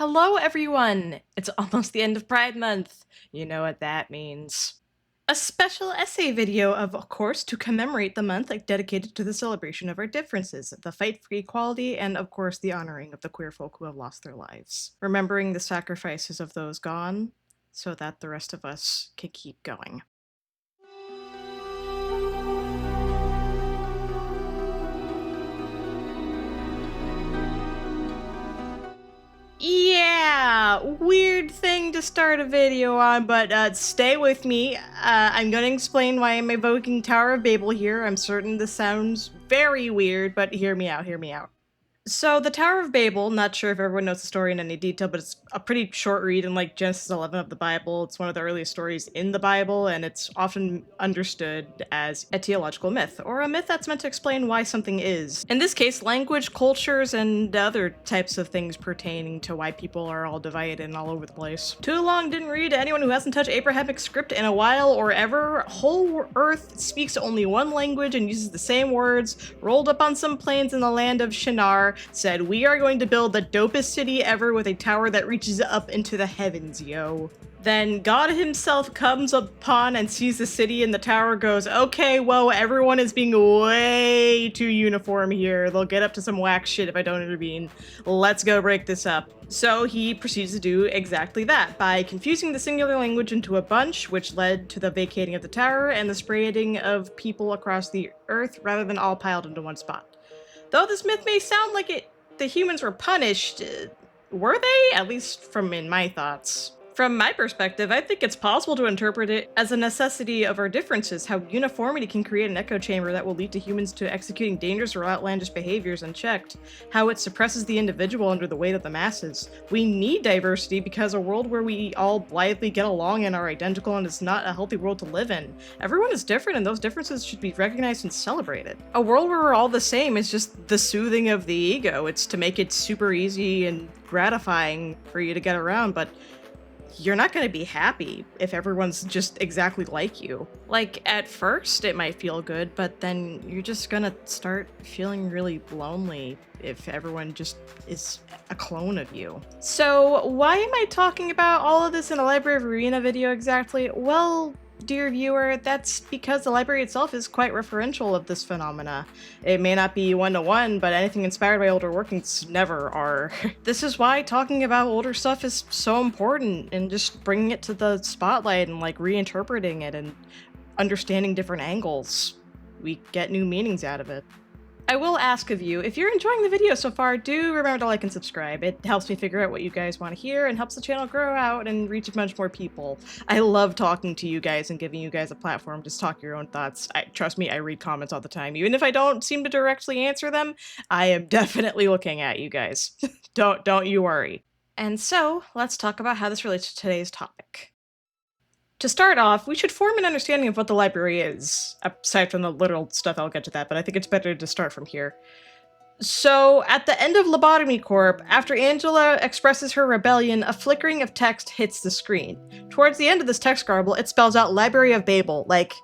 Hello, everyone! It's almost the end of Pride Month. You know what that means. A special essay video of course, to commemorate the month dedicated to the celebration of our differences, the fight for equality, and of course, the honoring of the queer folk who have lost their lives. Remembering the sacrifices of those gone, so that the rest of us can keep going. Yeah, weird thing to start a video on, but stay with me. I'm gonna explain why I'm evoking Tower of Babel here. I'm certain this sounds very weird, but hear me out, hear me out. So the Tower of Babel, not sure if everyone knows the story in any detail, but it's a pretty short read in like Genesis 11 of the Bible. It's one of the earliest stories in the Bible, and it's often understood as a theological myth, or a myth that's meant to explain why something is. In this case, language, cultures, and other types of things pertaining to why people are all divided and all over the place. Too long didn't read. Anyone who hasn't touched Abrahamic script in a while or ever, whole earth speaks only one language and uses the same words, rolled up on some plains in the land of Shinar, said, "We are going to build the dopest city ever with a tower that reaches up into the heavens, yo." Then God himself comes upon and sees the city, and the tower goes, "Okay, whoa, everyone is being way too uniform here. They'll get up to some whack shit if I don't intervene. Let's go break this up." So he proceeds to do exactly that by confusing the singular language into a bunch, which led to the vacating of the tower and the spreading of people across the earth rather than all piled into one spot. Though this myth may sound like the humans were punished, were they? At least from in my thoughts. From my perspective, I think it's possible to interpret it as a necessity of our differences, how uniformity can create an echo chamber that will lead to humans to executing dangerous or outlandish behaviors unchecked, how it suppresses the individual under the weight of the masses. We need diversity because a world where we all blithely get along and are identical and is not a healthy world to live in. Everyone is different and those differences should be recognized and celebrated. A world where we're all the same is just the soothing of the ego. It's to make it super easy and gratifying for you to get around, but you're not going to be happy if everyone's just exactly like you. Like, at first it might feel good, but then you're just going to start feeling really lonely if everyone just is a clone of you. So why am I talking about all of this in a Library of Ruina video exactly? Well, dear viewer, that's because the library itself is quite referential of this phenomena. It may not be one-to-one, but anything inspired by older workings never are. This is why talking about older stuff is so important, and just bringing it to the spotlight and like reinterpreting it and understanding different angles. We get new meanings out of it. I will ask of you, if you're enjoying the video so far, do remember to like and subscribe. It helps me figure out what you guys want to hear and helps the channel grow out and reach a bunch more people. I love talking to you guys and giving you guys a platform to talk your own thoughts. Trust me, I read comments all the time. Even if I don't seem to directly answer them, I am definitely looking at you guys. Don't you worry. And so, let's talk about how this relates to today's topic. To start off, we should form an understanding of what the library is. Aside from the literal stuff, I'll get to that, but I think it's better to start from here. So, at the end of Lobotomy Corp, after Angela expresses her rebellion, a flickering of text hits the screen. Towards the end of this text garble, it spells out Library of Babel, like,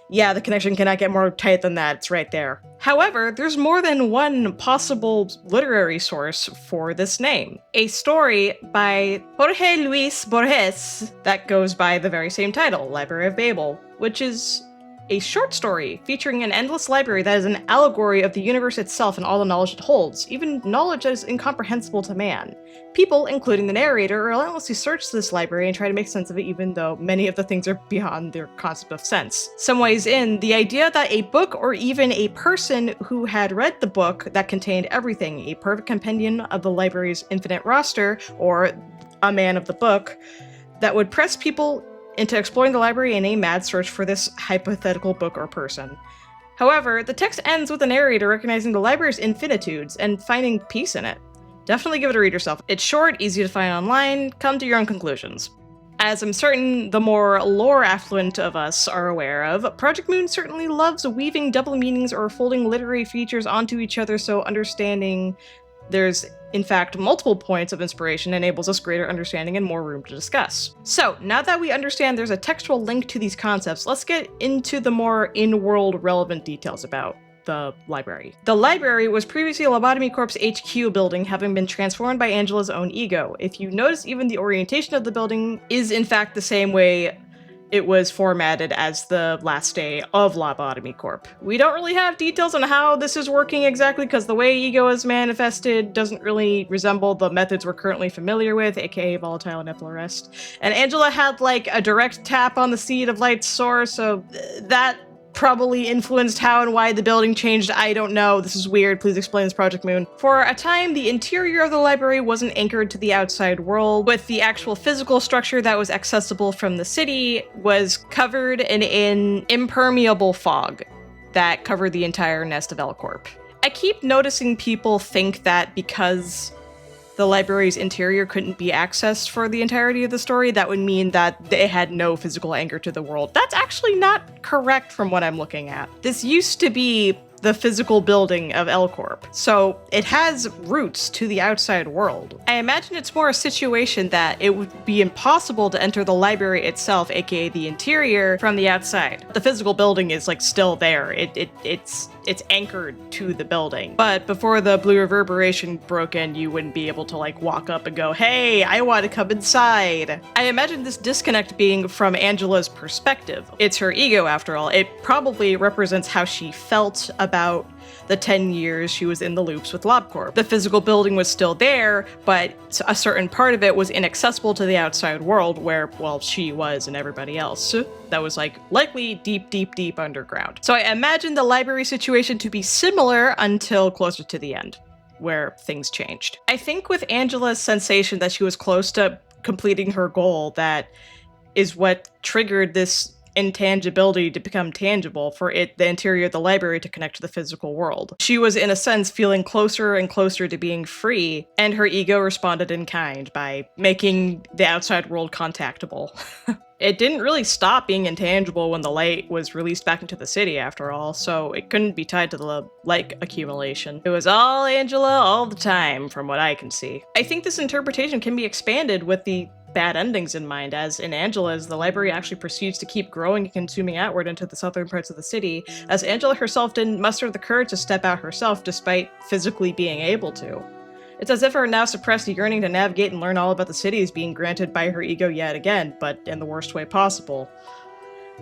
yeah, the connection cannot get more tight than that, it's right there. However, there's more than one possible literary source for this name. A story by Jorge Luis Borges that goes by the very same title, Library of Babel, which is a short story featuring an endless library that is an allegory of the universe itself and all the knowledge it holds, even knowledge that is incomprehensible to man. People, including the narrator, relentlessly search this library and try to make sense of it, even though many of the things are beyond their concept of sense. Some ways in, the idea that a book or even a person who had read the book that contained everything, a perfect compendium of the library's infinite roster, or a man of the book, that would press people into exploring the library in a mad search for this hypothetical book or person. However, the text ends with the narrator recognizing the library's infinitudes and finding peace in it. Definitely give it a read yourself. It's short, easy to find online, come to your own conclusions. As I'm certain the more lore affluent of us are aware of, Project Moon certainly loves weaving double meanings or folding literary features onto each other, so understanding there's, in fact, multiple points of inspiration enables us greater understanding and more room to discuss. So, now that we understand there's a textual link to these concepts, let's get into the more in-world relevant details about the library. The library was previously a Lobotomy Corp's HQ building, having been transformed by Angela's own ego. If you notice, even the orientation of the building is in fact the same way it was formatted as the last day of Lobotomy Corp. We don't really have details on how this is working exactly, because the way ego is manifested doesn't really resemble the methods we're currently familiar with, aka volatile nipple arrest. And Angela had like a direct tap on the seed of light's source, so that probably influenced how and why the building changed. I don't know. This is weird. Please explain this, Project Moon. For a time, the interior of the library wasn't anchored to the outside world, with the actual physical structure that was accessible from the city was covered in an impermeable fog that covered the entire nest of L-Corp. I keep noticing people think that because the library's interior couldn't be accessed for the entirety of the story, that would mean that it had no physical anchor to the world. That's actually not correct from what I'm looking at. This used to be the physical building of L-Corp, so it has roots to the outside world. I imagine it's more a situation that it would be impossible to enter the library itself, aka the interior, from the outside. The physical building is like still there. It's anchored to the building. But before the blue reverberation broke in, you wouldn't be able to like walk up and go, hey, I want to come inside. I imagine this disconnect being from Angela's perspective. It's her ego after all. It probably represents how she felt about the 10 years she was in the loops with LobCorp. The physical building was still there, but a certain part of it was inaccessible to the outside world where, well, she was and everybody else. That was like likely deep, deep, deep underground. So I imagine the library situation to be similar until closer to the end, where things changed. I think with Angela's sensation that she was close to completing her goal, that is what triggered this intangibility to become tangible, for the interior of the library to connect to the physical world. She was, in a sense, feeling closer and closer to being free, and her ego responded in kind by making the outside world contactable. It didn't really stop being intangible when the light was released back into the city, after all, so it couldn't be tied to the light accumulation. It was all Angela all the time, from what I can see. I think this interpretation can be expanded with the bad endings in mind, as in Angela's, the library actually proceeds to keep growing and consuming outward into the southern parts of the city, as Angela herself didn't muster the courage to step out herself despite physically being able to. It's as if her now suppressed yearning to navigate and learn all about the city is being granted by her ego yet again, but in the worst way possible.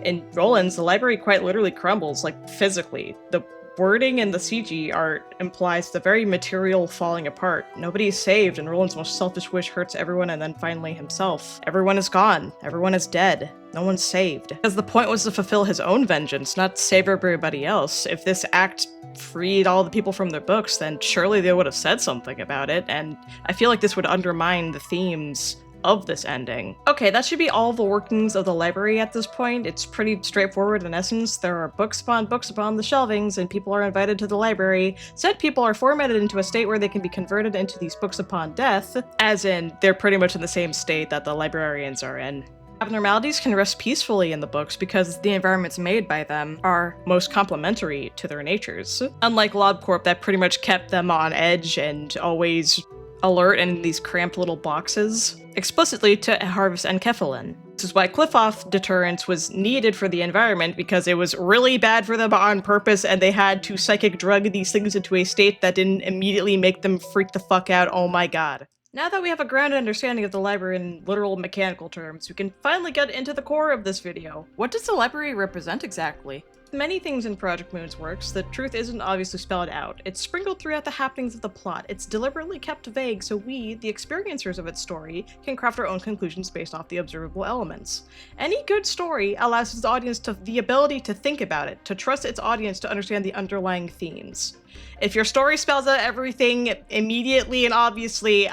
In Roland's, the library quite literally crumbles, like physically. The wording in the CG art implies the very material falling apart. Nobody is saved, and Roland's most selfish wish hurts everyone and then finally himself. Everyone is gone. Everyone is dead. No one's saved. Because the point was to fulfill his own vengeance, not save everybody else. If this act freed all the people from their books, then surely they would have said something about it, and I feel like this would undermine the themes of this ending. Okay, that should be all the workings of the library at this point. It's pretty straightforward in essence. There are books upon the shelvings, and people are invited to the library. Said people are formatted into a state where they can be converted into these books upon death, as in, they're pretty much in the same state that the librarians are in. Abnormalities can rest peacefully in the books because the environments made by them are most complementary to their natures. Unlike LobCorp, that pretty much kept them on edge and always alert in these cramped little boxes, explicitly to harvest enkephalin. This is why cliff-off deterrence was needed for the environment, because it was really bad for them on purpose, and they had to psychic drug these things into a state that didn't immediately make them freak the fuck out. Oh my god. Now that we have a grounded understanding of the library in literal mechanical terms, we can finally get into the core of this video. What does the library represent exactly? Many things in Project Moon's works, the truth isn't obviously spelled out. It's sprinkled throughout the happenings of the plot. It's deliberately kept vague so we, the experiencers of its story, can craft our own conclusions based off the observable elements. Any good story allows its audience the ability to think about it, to trust its audience to understand the underlying themes. If your story spells out everything immediately and obviously,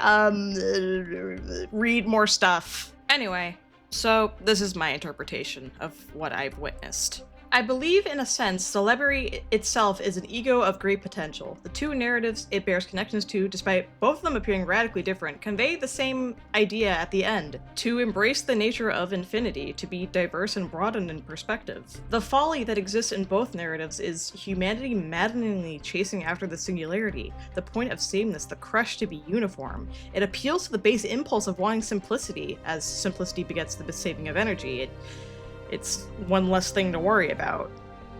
read more stuff. Anyway, so this is my interpretation of what I've witnessed. I believe, in a sense, the library itself is an ego of great potential. The two narratives it bears connections to, despite both of them appearing radically different, convey the same idea at the end: to embrace the nature of infinity, to be diverse and broadened in perspective. The folly that exists in both narratives is humanity maddeningly chasing after the singularity, the point of sameness, the crush to be uniform. It appeals to the base impulse of wanting simplicity, as simplicity begets the saving of energy. It's one less thing to worry about.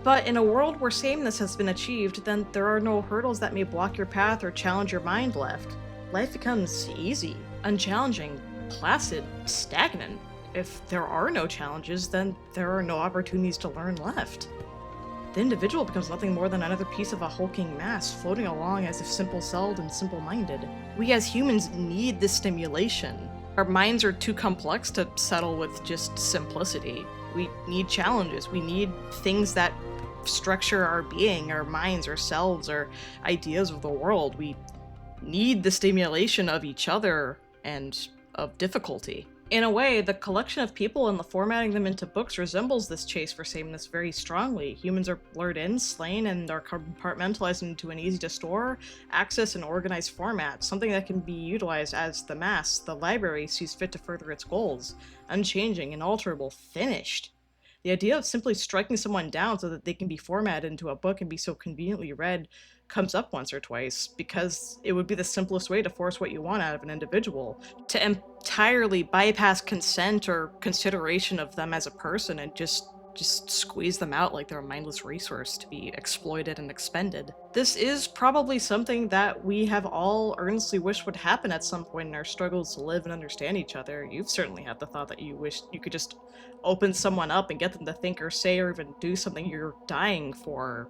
But in a world where sameness has been achieved, then there are no hurdles that may block your path or challenge your mind left. Life becomes easy, unchallenging, placid, stagnant. If there are no challenges, then there are no opportunities to learn left. The individual becomes nothing more than another piece of a hulking mass, floating along as if simple-celled and simple-minded. We as humans need this stimulation. Our minds are too complex to settle with just simplicity. We need challenges. We need things that structure our being, our minds, ourselves, our ideas of the world. We need the stimulation of each other and of difficulty. In a way, the collection of people and the formatting them into books resembles this chase for sameness very strongly. Humans are lured in, slain, and are compartmentalized into an easy-to-store, access, and organize format, something that can be utilized as the mass, the library, sees fit to further its goals. Unchanging, inalterable, finished. The idea of simply striking someone down so that they can be formatted into a book and be so conveniently read comes up once or twice, because it would be the simplest way to force what you want out of an individual, to entirely bypass consent or consideration of them as a person and just squeeze them out like they're a mindless resource to be exploited and expended. This is probably something that we have all earnestly wished would happen at some point in our struggles to live and understand each other. You've certainly had the thought that you wish you could just open someone up and get them to think or say or even do something you're dying for,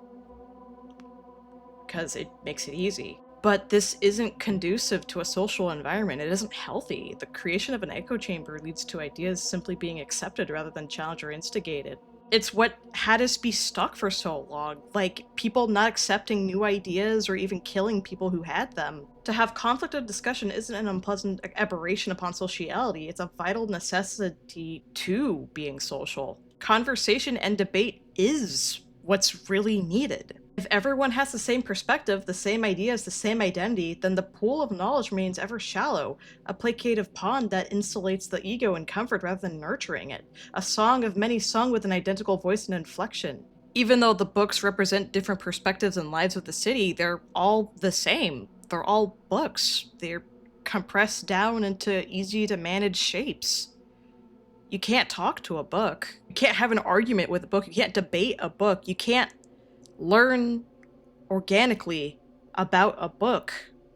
because it makes it easy. But this isn't conducive to a social environment. It isn't healthy. The creation of an echo chamber leads to ideas simply being accepted rather than challenged or instigated. It's what had us be stuck for so long, like people not accepting new ideas or even killing people who had them. To have conflict of discussion isn't an unpleasant aberration upon sociality, it's a vital necessity to being social. Conversation and debate is what's really needed. If everyone has the same perspective, the same ideas, the same identity, then the pool of knowledge remains ever shallow, a placative pond that insulates the ego in comfort rather than nurturing it, a song of many sung with an identical voice and inflection. Even though the books represent different perspectives and lives of the city, they're all the same. They're all books. They're compressed down into easy-to-manage shapes. You can't talk to a book. You can't have an argument with a book. You can't debate a book. You can't learn organically about a book.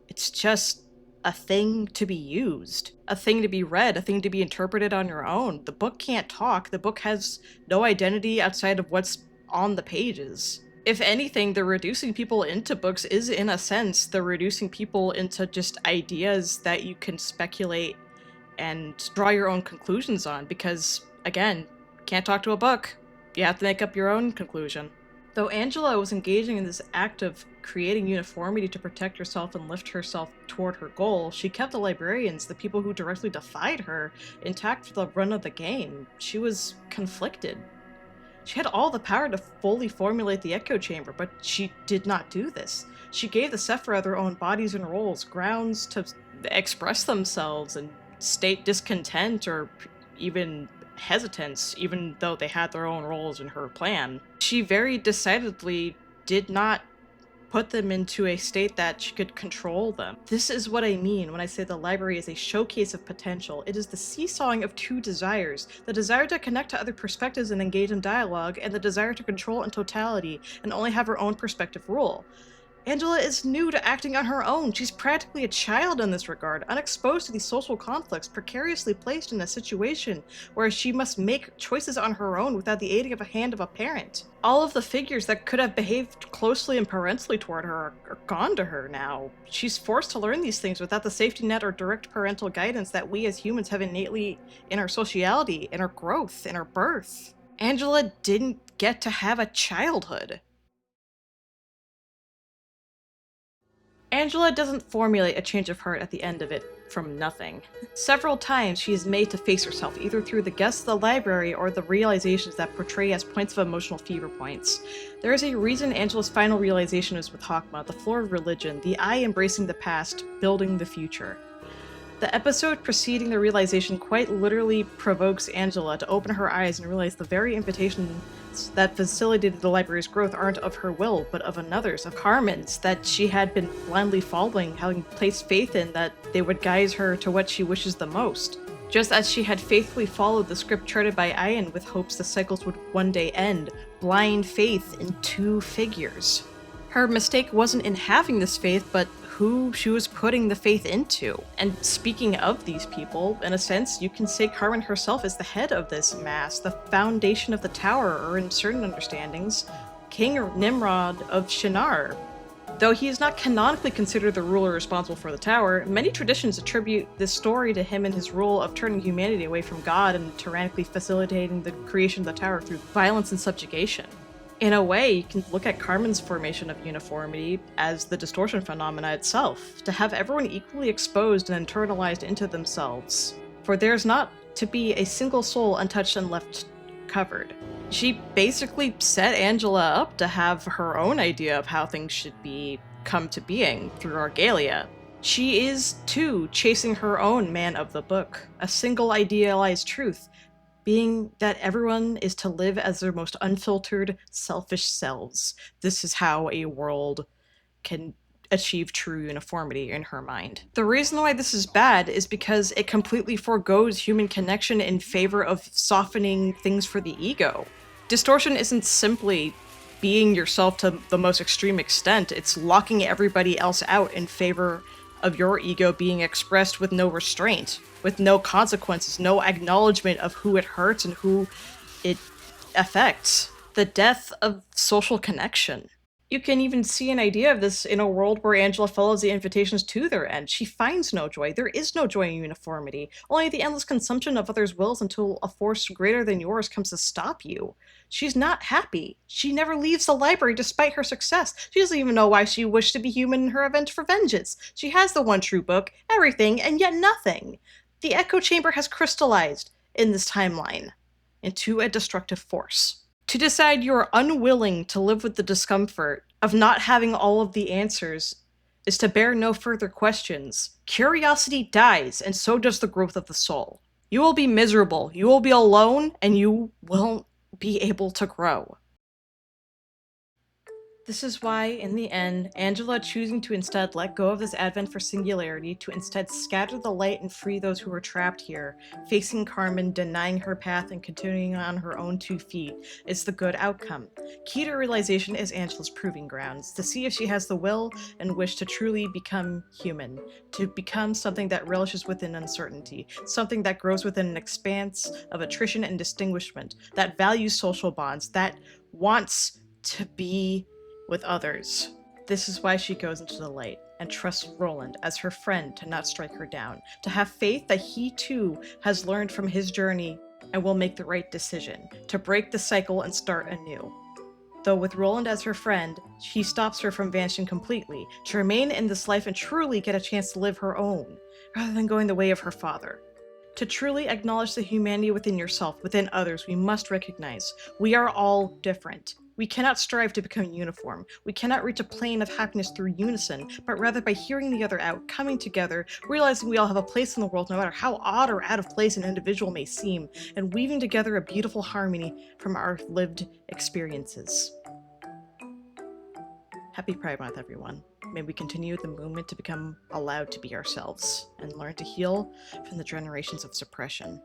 It's just a thing to be used, a thing to be read, a thing to be interpreted on your own. The book can't talk. The book has no identity outside of what's on the pages. If anything, the reducing people into books is, in a sense, the reducing people into just ideas that you can speculate and draw your own conclusions on, because, again, can't talk to a book. You have to make up your own conclusion. Though Angela was engaging in this act of creating uniformity to protect herself and lift herself toward her goal, she kept the librarians, the people who directly defied her, intact for the run of the game. She was conflicted. She had all the power to fully formulate the echo chamber, but she did not do this. She gave the Sephira their own bodies and roles, grounds to express themselves and state discontent or even hesitance, even though they had their own roles in her plan. She very decidedly did not put them into a state that she could control them. This is what I mean when I say the library is a showcase of potential. It is the seesawing of two desires, the desire to connect to other perspectives and engage in dialogue, and the desire to control in totality and only have her own perspective rule. Angela is new to acting on her own. She's practically a child in this regard, unexposed to these social conflicts, precariously placed in a situation where she must make choices on her own without the aiding of a hand of a parent. All of the figures that could have behaved closely and parentally toward her are gone to her now. She's forced to learn these things without the safety net or direct parental guidance that we as humans have innately in our sociality, in our growth, in our birth. Angela didn't get to have a childhood. Angela doesn't formulate a change of heart at the end of it from nothing. Several times she is made to face herself, either through the guests of the library or the realizations that portray as points of emotional fever points. There is a reason Angela's final realization is with Hakma, the floor of religion, the eye embracing the past, building the future. The episode preceding the realization quite literally provokes Angela to open her eyes and realize the very invitations that facilitated the library's growth aren't of her will, but of another's, of Carmen's, that she had been blindly following, having placed faith in that they would guide her to what she wishes the most. Just as she had faithfully followed the script charted by Ian with hopes the cycles would one day end, blind faith in two figures. Her mistake wasn't in having this faith, but who she was putting the faith into. And speaking of these people, in a sense, you can say Carmen herself is the head of this mass, the foundation of the tower, or in certain understandings, King Nimrod of Shinar. Though he is not canonically considered the ruler responsible for the tower, many traditions attribute this story to him and his role of turning humanity away from God and tyrannically facilitating the creation of the tower through violence and subjugation. In a way, you can look at Carmen's formation of uniformity as the distortion phenomena itself, to have everyone equally exposed and internalized into themselves. For there's not to be a single soul untouched and left covered. She basically set Angela up to have her own idea of how things should be come to being through Argalia. She is, too, chasing her own man of the book, a single idealized truth, being that everyone is to live as their most unfiltered, selfish selves. This is how a world can achieve true uniformity in her mind. The reason why this is bad is because it completely forgoes human connection in favor of softening things for the ego. Distortion isn't simply being yourself to the most extreme extent, it's locking everybody else out in favor of your ego being expressed with no restraint, with no consequences, no acknowledgement of who it hurts and who it affects. The death of social connection. You can even see an idea of this in a world where Angela follows the invitations to their end. She finds no joy. There is no joy in uniformity, only the endless consumption of others' wills until a force greater than yours comes to stop you. She's not happy. She never leaves the library despite her success. She doesn't even know why she wished to be human in her revenge for vengeance. She has the one true book, everything, and yet nothing. The echo chamber has crystallized in this timeline into a destructive force. To decide you are unwilling to live with the discomfort of not having all of the answers is to bear no further questions. Curiosity dies, and so does the growth of the soul. You will be miserable, you will be alone, and you won't be able to grow. This is why, in the end, Angela choosing to instead let go of this advent for singularity, to instead scatter the light and free those who were trapped here, facing Carmen, denying her path, and continuing on her own 2 feet, is the good outcome. Key to realization is Angela's proving grounds, to see if she has the will and wish to truly become human, to become something that relishes within uncertainty, something that grows within an expanse of attrition and distinguishment, that values social bonds, that wants to be with others. This is why she goes into the light and trusts Roland as her friend to not strike her down, to have faith that he too has learned from his journey and will make the right decision, to break the cycle and start anew. Though with Roland as her friend, he stops her from vanishing completely, to remain in this life and truly get a chance to live her own, rather than going the way of her father. To truly acknowledge the humanity within yourself, within others, we must recognize we are all different. We cannot strive to become uniform. We cannot reach a plane of happiness through unison, but rather by hearing the other out, coming together, realizing we all have a place in the world no matter how odd or out of place an individual may seem, and weaving together a beautiful harmony from our lived experiences. Happy Pride Month, everyone. May we continue the movement to become allowed to be ourselves and learn to heal from the generations of suppression.